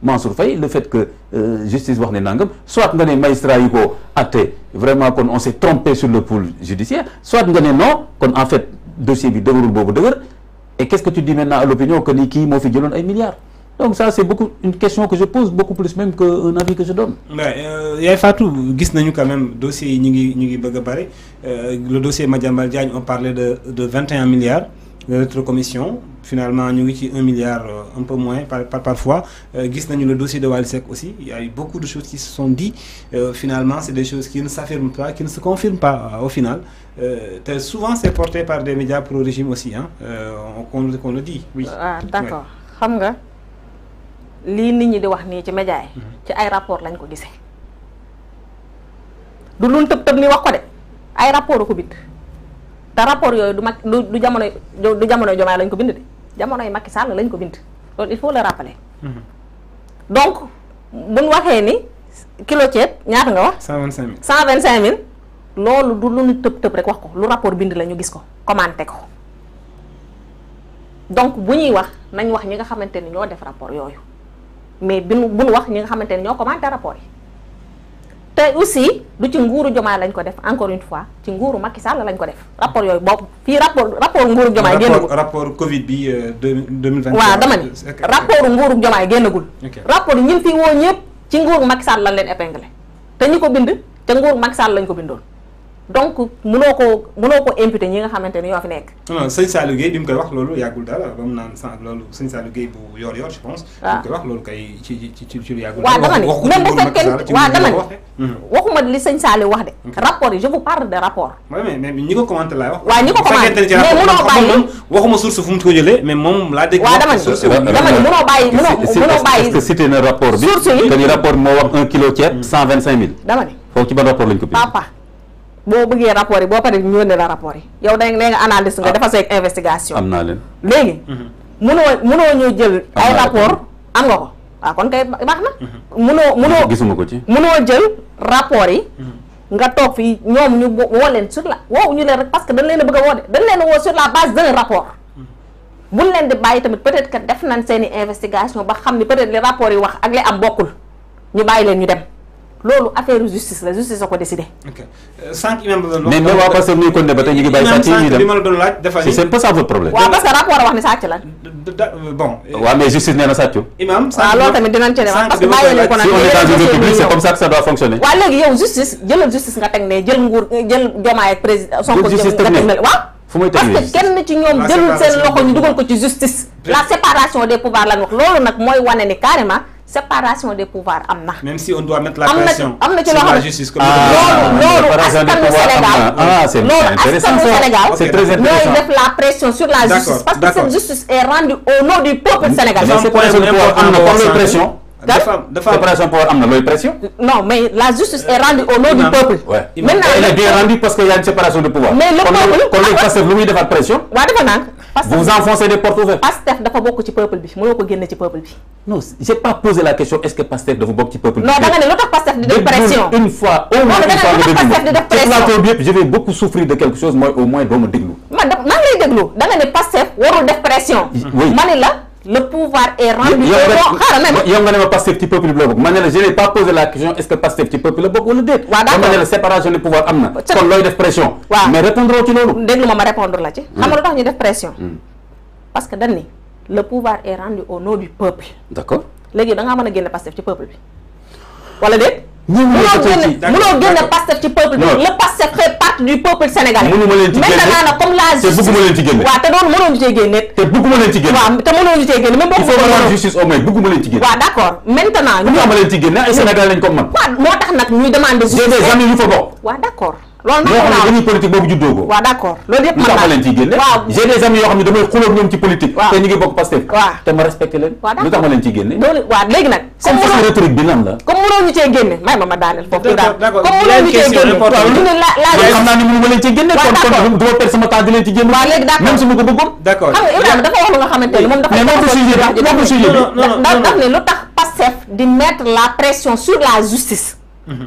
Mansour Faye le fait que justice wax ne nangam soit nga ne magistrat yi ko atte vraiment kon on s'est trompé sur le pôle judiciaire soit nga ne non kon en fait dossier bi dëgërul boobu dëgër et qu'est-ce que tu dis maintenant à l'opinion que ni kii moo fi jëloon ay milliards donc ça c'est beaucoup une question que je pose beaucoup plus même qu'un avis que je donne. Yaay Fatou gis nañu quand même dossiers yi ñu ngi bëgg a bari le dossier Madiambal Diagne on parlait de 21 milliards de rétrocommission finalement ñu ngi ci 1 milliard un peu moins parfois gis nañu le dossier de Wally Seck aussi il y a eu beaucoup de choses qui se sont dit finalement c'est des choses qui ne s'affirment pas qui ne se confirment pas au final souvent c'est porté par des médias pro-régime aussi qu'on le dit oui. D'accord xam nga lii nit ñi di wax nii ci média yi ci ay rapport lañ ko gisee du luñ tëb ni wax ko de ay rapport ko bind te rapport yooyu du jamonoy Diomaye lañ ko bind de jamonoy Macky Sall lañ ko bind loolu il faut le rappeler donc buñ waxee ni kilo ceeb ñaata nga wax 125 000 loolu du lu ñu tëb rek wax ko lu rapport bind la ñu gis ko commenté ko donc bu ñuy wax nañ wax ñi nga xamante ni ñoo def rapport yooyu mais buñu wax ñi nga xamante ni ñoo commenté rapport yi te aussi du ci nguuru Diomaye lañ ko def encore une fois ci nguuru Macky Sall lañ ko def rapport yooyu boobu fii rapport nguuru Diomaye génnagul rapport Covid bi 2023 waaw dama ni rapport nguuru Diomaye génnagul rapport yi ñun fii woo ñëpp ci nguuru Macky Sall lañ leen épinglé te ñi ko bind te nguuru Macky Sall lañ ko bindoon donc mënoo ko imputer ñi nga xamante ni ñoo fi nekk. non sëñ Saliou Gueye bi mu koy wax loolu yàggul dara ba mu naan sànq loolu sëñ Saliou Gueye bu yor je pense. waaw bi mu koy wax loolu kay ci lu yàggul. waaw dama ni même bu fekkee waaw dama ni waxuma li sëñ Saliou wax de. rapport yi je vous parle de rapport. mais ñi ko commenté laay wax. waaw ñi ko commenté mais mënoo bàyyi waxuma source fu mu ko jëlee mais moom laa dégg. waaw dama ni mënoo bàyyi est-ce que cité na rapport bi. source yi que ni rapport moo wax 1 kilo ceeb 125 000. dama ni foofu ci ban rapport lañ ko bind. papa boo bëggee rapport yi boo paree ñu yónnee la rapport yi yow da nga analyste nga dafa seeg investigation. am naa leen léegi. mënoo ñu jël ay rapport am nga ko waaw kon kay baax na. gisuma ko ci. mënoo jël rapport yi. nga toog fii ñoom ñu woo leen sur la woowu ñu leen rek parce que dañ leen a bëgg a woo de dañ leen a woo sur la base d'un rapport. buñ leen di bàyyi tamit peut-être que def nañ seen i investigation ba xam ni peut-être les rapports yi wax ak li am bokkul ñu bàyyi leen ñu dem. loolu affaire justice la justice a ko décidé. ok sànq imam bi mais mais waa parce que muy kon ne ba tey ñu ngi bàyyi sàcc yi li ma la doon laaj dafa ni c'est pas ça votre problème. waaw parce que rapport a wax ni sàcc la. bon. waaw mais justice nee na sàccu. imam waaw loolu tamit dinañ ci dem parce que bàyyi leen ko nag. si on est dans une république c'est comme ça que ça doit fonctionner. waaw léegi yow justice jëlal justice nga teg ne jël nguur jël Diomaye ak président Sonko justice nga teg ne waaw. fu muy parce que kenn ci ñoom jëlul seen loxo ñu dugal ko ci justice. la séparation des pouvoirs lañ wax loolu nag mooy wane ni carrément. séparation des pouvoirs am na. même si on doit mettre la pression. am na ci loo sur xam la justice comme loolu askanu Sénégal c'est intéressant Sénégal c'est très intéressant ñooy def la pression sur la justice parce que cette justice est rendue au nom du peuple sénégalais. mais séparation de pouvoir am na par looy pression. dafa séparation de pouvoir am na looy pression. non mais la justice est rendue au nom du peuple. maintenant elle est bien rendue parce que y a une séparation de pouvoir. mais le peuple kon léegi Pastef lu muy defaat pression. waaw dafa naan. vous enfoncez des portes ouvertes. Pastef dafa bokk ci peuple bi mënoo ko génne ci peuple bi. non j'ai pas posé la question est-ce que Pastef dafa bokk ci peuple bi. non da nga ne lu tax Pastef di def pression. une fois au moins une fois nga déglu ma plateau bi yëpp je vais beaucoup souffrir de quelque chose mooy au moins doo ma déglu. maa ngi lay déglu da nga ne Pastef warul def pression. oui ma ne la le pouvoir est rendu. yow nga ne ma Pastef ci peuple bi la bokk ma ne la je n'ai pas posé la question est-ce que Pastef ci peuple la bokk wala déet. waaw d'accord ma ne la séparation du pouvoir am na. kon looy def pression. waaw mais répondre ci loolu. déglu ma répondre la ci. xam nga lu tax ñu def pression. parce que dañ ni le pouvoir est rendu au nom du peuple. d'accord léegi da ngaa mën a génne Pastef ci peuple bi wala déet. mënoo génne Pastef ci peuple bi. le Pastef fait partie du peuple sénégalais. mënuma leen ci génne maintenant nag comme la justice te bëgguma leen ci génne. waaw te doon mënoo ñu cee génne. te bëgguma leen ci génne. waaw te mënoo ñu cee génne même boo il faut que la justice au moins bëgguma leen ci génne. waaw d'accord maintenant. ñu ma leen ci génne ay Sénégalais lañ comme man. waaw moo tax nag ñuy demander justice. j'ai des amis yu fa bokk. waaw d'accord. loolu nag ñoo xam ne dañuy politique boobu juddoo ko. waaw d'accord loolu yëpp mën naa leen ciy génne. waaw j'ai des amis yoo xam ne damay xulóog ñoom ci politique. waaw te ñu ngi bokk Pastef. waaw te ma respecté leen. waaw d'accord lu tax ma leen ciy génne. loolu waaw léegi nag. comme façon rhétorique bi lan la. comme mënoo ñu cee génne may ma daaneel foofu. d'accord comme mënoo ñu cee génne waaw ñu ne la xam naa ni mënu ma leen ci génne. waaw d'accord kon du ma perdre sama temps di leen ci génne. waaw léegi d'accord même su ma ko bëggoon. d'accord xam nga Ibrahima dafa wax lu nga xamante ne moom dafa. mais notre sujet bi daf ne lu tax Pastef di mettre la pression sur la justice.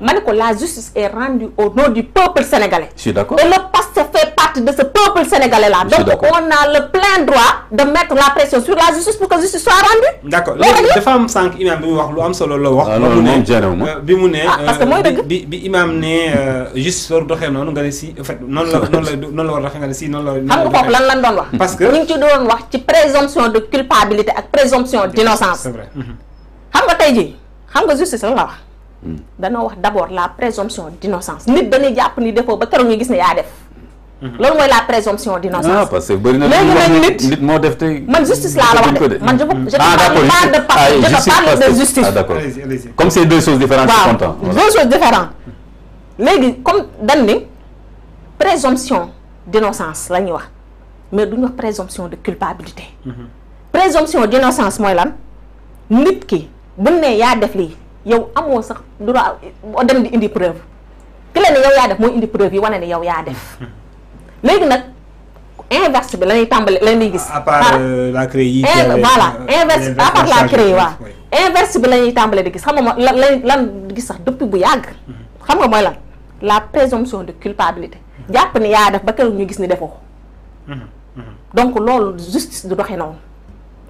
ma ne ko la justice est rendue au nom du peuple sénégalais. Je suis d'accord. Et le PASTEF fait partie de ce peuple sénégalais là. Donc on a le plein droit de mettre la pression sur la justice pour que la justice soit rendue. D'accord léegi dafa am sànq imam bi mu wax lu am solo la wax. bi mu ne parce que mooy dëgg bi imam ne justice war doxee noonu nga ne si en fait noonu la war a doxee nga ne si noonu la. xam nga foofu lan doon wax. parce que ñu ngi ci doon wax ci présomption de culpabilité ak présomption d'innocence. c'est vrai. xam nga tey jii xam nga justice la wax. danoo wax d'abord la présomption d'innocence nit dañuy jàpp ni defoo ba keroog ñu gis ne yaa def. loolu mooy la présomption d'innocence. ah parce que bëri na nit moo def tey. man justice laa la wax de man je te parle de justice. ah d'accord comme c'est deux choses différentes. waaw deux choses différentes. léegi comme dañ ni présomption d'innocence la ñuy wax mais duñu wax présomption de culpabilité. présomption d'innocence mooy lan nit ki bu ne yaa def lii yow amoo sax droit dem di indi preuve ki la ne yow yaa def mooy indi preuve yi wane ne yow yaa def. léegi nag inverse bi la ñuy tàmbali la ñuy gis. à part la CREI yi. voilà inverse à part la CREI waaw. inverse bi la ñuy tàmbali di gis xam nga lan gis sax depuis bu yàgg. xam nga mooy lan la présomption de culpabilité jàpp ni yaa def ba keroog ñu gis ni defoo. donc loolu justice du doxee noonu.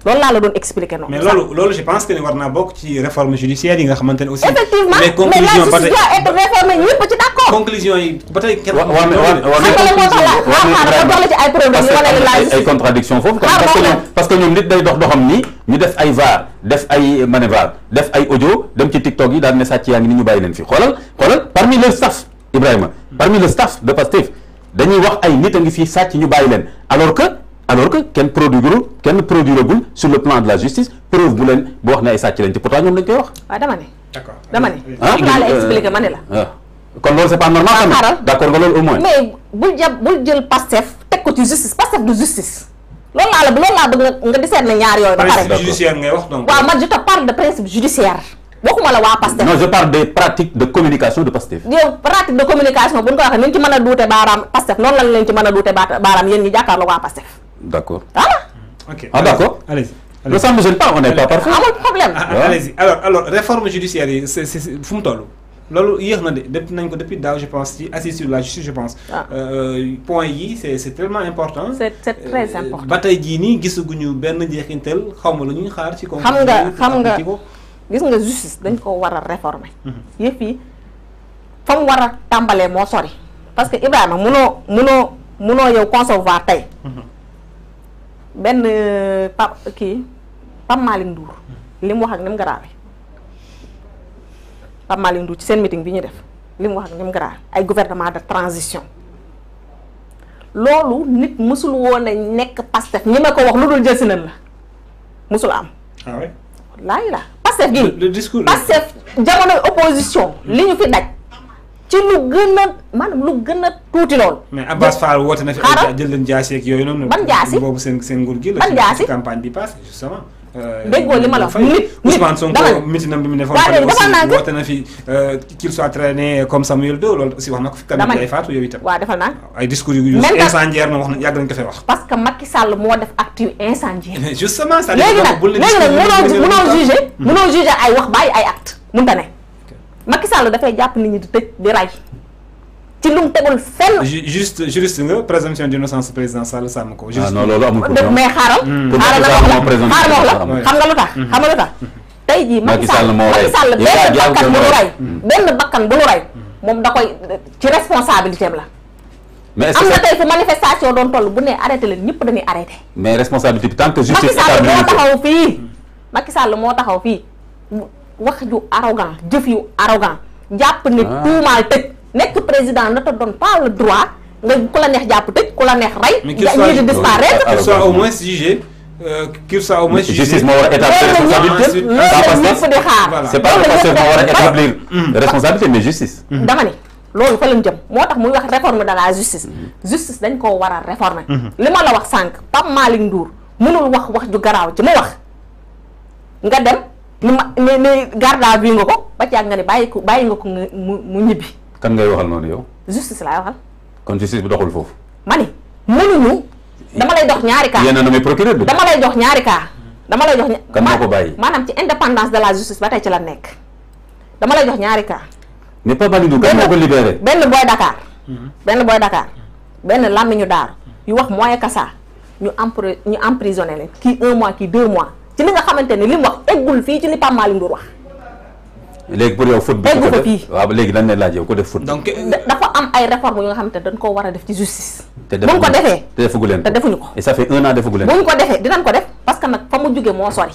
loolu laa la doon expliquer noonu. mais loolu je pense que ni war naa bokk ci réforme judiciaire yi nga xamante ne aussi. effectivement les conclusions mais la justice doit être réformée ñëpp ci d'accord. conclusions yi ba tey kenn. ay contradiction foofu parce que ñoom nit day doxam nii ñu def ay VAR def ay manœuvre def ay audio dem ci TikTok yi daal ne sàcc yaa ngi ni ñu bàyyi leen fi xoolal parmi le staff Ibrahima parmi le staff de Pastef dañuy wax ay nit a ngi fii sàcc ñu bàyyi leen alors que kenn produiragul sur le plan de la justice preuve bu leen bu wax ne ay sàcc lañ ci pourtant ñoom lañ koy wax. waaw dama ne. d'accord dama ne. laa la expliquer ma ne la. kon loolu c'est pas normal quand même. d'accord nga loolu au moins. mais bul jël Pastef teg ko ci justice Pastef du justice. loolu laa bëgg nga di seet ne ñaar yooyu. ba pare principe judiciaire ngay wax donc. waaw man je te parle de principe judiciaire. waxuma la waa Pastef. non je parle des pratiques de communication de Pastef. yow pratique de communication bu ñu ko waxee ni ñu ci mën a duute baaraam Pastef noonu lañ leen ci mën a duute baaraam yéen ñi jàkkaarloo waa Pastef. D'accord. Ok. Ah d'accord. Allez-y. Le ça ne me gêne pas, on n'est pas parfait. amul problème. Allez-y. Alors réforme judiciaire yi c'est fu mu toll. loolu yéex na de depuis nañ ko depuis daaw je pense ci assise sur la justice je pense. point yi c'est tellement important. c'est très important. ba tey jii nii gisaguñu benn jeexintal xaw ma lu ñuy xaar ci. xam nga gis nga justice dañ ko war a réformer. yëpp yi fa mu war a tàmbalee moo sori. parce que Ibrahima munoo yow concevoir tey. benn Pape Malick Ndour li mu wax ak ni mu garaawee Pape Malick Ndour ci seen meeting bi ñu def li mu wax ak ni mu garaawee ay gouvernement de transition loolu nit mësul woon a nekk Pastef ñi ma ko wax lu dul jël si nañ la mësul am. ah oui. laay la Pastef gii le discours Pastef jamonoy opposition li ñu fi daj ci lu gën a maanaam lu gën a tuuti lool. mais Abbas Fall woote na fi ay jël leen jaasi ak yooyu noonu. ban jaasi boobu seen nguur gi la. ban jaasi ci campagne bi passé justement. déggoo li ma la wax nit Ousmane Sonko mitinam bi mu defoon aussi woote na fi qu'il soit traîné comme Samuel Doe loolu aussi wax na ko fi. dama ne Fatou yow itam. waaw defal naa ay discours yu incendiaire na wax na yàgg nañu ko fay wax. parce que Macky Sall moo def acte incendiaire. mais justement ça léegi nag mënoo juger ay wax bàyyi ay acte mënta ne. Macky Sall dafay jàpp nit ñi di tëj di rey ci lu mu tegul fenn. juriste nga présomption d'innocence président Sall sàmm ko. ah non loolu amul problème mais xaaral la xam nga lu tax tey jii Macky Sall benn bakkan bu nu rey moom da koy ci responsabilité am la. mais am na tey fu manifestation doon toll bu ne arrêté leen ñëpp dañuy arrêté. mais responsabilité bi tant que justice Macky Sall moo taxaw fii wax ju arrogant jëf yu arrogant jàpp ne tuumaal tëj nekk président ne te donne pas le droit nga ku la neex jàpp tëj ku la neex rey. mais qu'il soit au moins jugé. Qu'il soit au moins jugé. justice moo war a établir responsabilité. loolu ñëpp di xaar. c'est pas parce que moo war a établir responsabilité mais justice. dama ni loolu fa lañ jëm moo tax muy wax réforme de la justice. justice dañ koo war a réformer. li ma la wax sànq Pape Malick Ndour mënul wax ju garaaw ci mu wax nga dem. ni garde à vue nga ko ba ci ak nga ne bàyyi nga ko mu ñibbi. kan ngay waxal noonu yow. justice laay waxal. kon justice bi doxul foofu. ma ni mënuñu. dama lay dox ñaari cas. yéen a nommé procureur bi. dama lay jox ñaari cas. dama lay jox kan moo ko bàyyi. maanaam ci indépendance de la justice ba tey ci la nekk. dama lay jox ñaari cas mais Pape Malick Ndour kan moo ko libéré. benn boy Dakar. benn boy Dakar. benn làmmiñu daar yu wax moyen que ça ñu emprisonné leen kii 1 mois kii 2 mois ci li nga xamante ne li mu wax eggul fii ci li Pape Malick Ndour wax. léegi pour yow faute bi eggu fa fii waaw léegi dañ ne laaj yow ko def faute. donc dafa am ay réformes yu nga xamante ne dañ koo war a def ci justice. te bu ñu ko defee te defagu leen te defuñu ko. et ça fait 1 an defagu leen bu ñu ko defee dinañ ko def parce que nag fa mu jóge moo sori.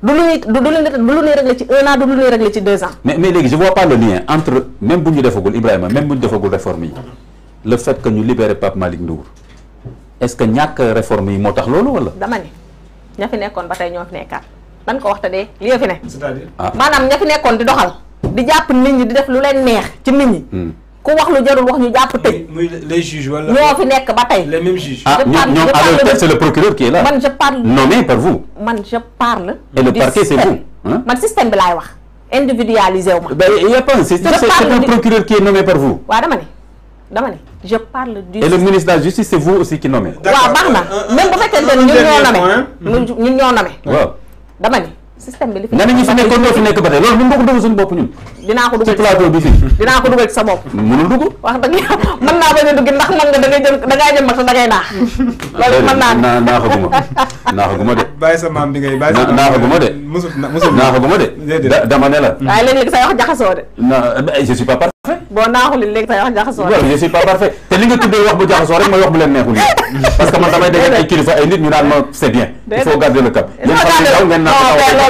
du lu ñuy réglé ci 1 an du lu ñuy réglé ci 2 ans. mais léegi je vois pas le lien entre même bu ñu defagul Ibrahima même bu ñu defagul réforme yi le fait que ñu libéré Pape Malick Ndour est-ce que ñàkk réforme yi moo tax loolu wala. dama ni ña fi nekkoon ba tey ñoo fi nekkaat dañ ko wax te dee li fi ne. c'est-à-dire maanaam ña fi nekkoon di doxal di jàpp nit ñi di def lu leen neex ci nit ñi. ku wax lu jarul wax ñu jàpp tëj. muy les juges wala. ñoo fi nekk ba tey. les mêmes juges. ah ñoom alors c'est le procureur qui est là. man je parle nommé par vous. man je parle. et le parquet c'est vous. man système bi laay wax. individualisé wu ma. ben il y a pas un système c'est un procureur qui est nommé par vous. waaw dama ne je parle du. et le ministre de la justice c'est vous aussi qui nommé. waaw baax na même bu fekkente ne ñun ñoo nommé. waaw dama ni système bi li fi. nga ne ñi fi nekkoon ñoo fi nekk ba tey loolu mën nga ko dugg suñu bopp ñun. dinaa ko dugal ci plateau bi fii. dinaa ko dugal ci sa bopp. mënul dugg. wax dëgg yàlla mën naa bañ a dugg ndax man nga da ngay jëm mag te da ngay naax. loolu mën naa naaxaguma de. bàyyi sa maam bi ngay bàyyi sa maam naaxaguma de. musul naaxaguma de. dama ne la. waaye léegi say wax jaxasoo de. je suis pas parfait. boo naaxul léegi say wax jaxasoo de. je suis pas parfait te li nga tuddee wax bu jaxasoo rek mooy wax bu leen neexul yi parce que man damay dégg ay kilifa ay nit ñu naan ma c'est bien. il faut garder le cap. loolu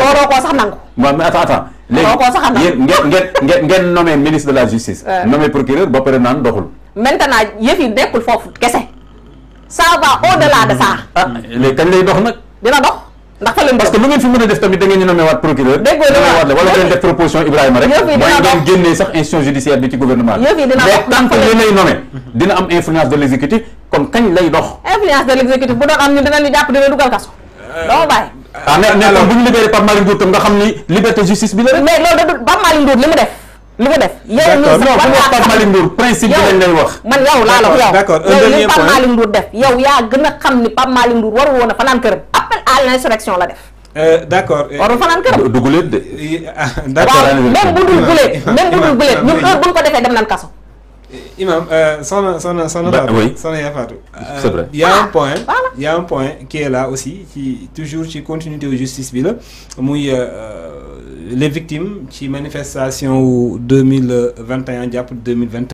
waroo koo sax nangu. mais attends léegi ngeen nommé ministre de la justice. nommé procureur ba pare naan doxul. maintenant yëf yi nekkul foofu kese. ça va au-delà de ça. ah léegi kañ lay dox nag. dina dox ndax fa leen parce que lu ngeen fi mën a def tamit da ngeen ñu nommé waat procureur. déggoo dina wala ngeen def proposition Ibrahima rek. yëf yi dina dox mooy ngeen génnee sax institution judiciaire bi ci gouvernement bi. yëf yi dina dox mais tant que li lay nommé dina am influence de l'exécutif kon kañ lay dox. influence de l'exécutif bu doon am ñu dinañu jàpp dina dugal kaso. doo bàyyi. ah mais bu ñu libéré Pape Malick Ndour tam nga xam ni liberté justice bi la rek. mais loolu da du Pape Malick Ndour li mu def. yow non bu wax Pape Malick Ndour principe bi lañ lay wax. man yow laa la yow. d'accord un dernier point Pape Malick Ndour def yow yaa gën a xam ni Pape Malick Ndour waru woon a fanaan këram. appel à l'insurrection la def. d'accord. warul fanaan këram. duguleet de. d'accord waaw même bu dul guleet ñun heure bu ñu ko defee dem nañ kaso. Imam soxna oui. Yaay Fatou. C'est vrai. Il y a un point qui est là aussi qui toujours ci continuité de justice bi la muy les victimes ci manifestation wu 2021 jàpp 2021